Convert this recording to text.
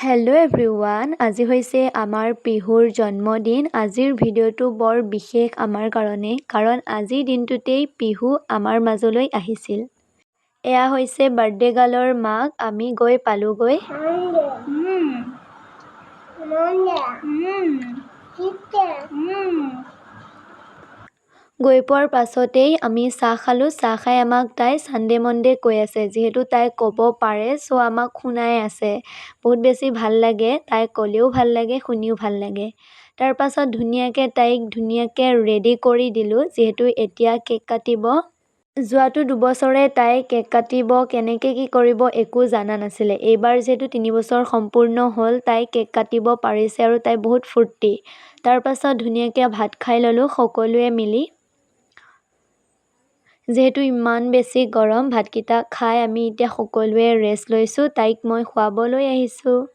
Hello' everyone, আজি হৈছে আমাৰ পিহুৰ জন্মদিন। আজিৰ ভিডিঅ'টো বৰ বিশেষ আমাৰ কাৰণে, কাৰণ আজিৰ দিনটোতেই পিহু আমাৰ মাজলৈ আহিছিল। এয়া হৈছে বাৰ্থডে গাৰ্লৰ মাক। আমি গৈ পালোগৈ। গৈ পোৱাৰ পাছতেই আমি চাহ খালোঁ। চাহ খাই আমাক তাই চানডে মনডে কৈ আছে, যিহেতু তাই ক'ব পাৰে, চ' আমাক শুনাই আছে। বহুত বেছি ভাল লাগে, তাই ক'লেও ভাল লাগে, শুনিও ভাল লাগে। তাৰ পাছত তাইক ধুনীয়াকৈ ৰেডি কৰি দিলোঁ, যিহেতু এতিয়া কেক কাটিব। যোৱাটো 2 বছৰে তাই কেক কাটিব, কেনেকৈ কি কৰিব একো জানা নাছিলে। এইবাৰ যিহেতু 3 বছৰ সম্পূৰ্ণ হ'ল, তাই কেক কাটিব পাৰিছে আৰু তাই বহুত ফূৰ্তি। তাৰ পাছত ধুনীয়াকৈ ভাত খাই ল'লোঁ সকলোৱে মিলি। যিহেতু ইমান বেছি গৰম, ভাতকেইটা খাই আমি এতিয়া সকলোৱে ৰেষ্ট লৈছোঁ। তাইক মই শুৱাবলৈ আহিছোঁ।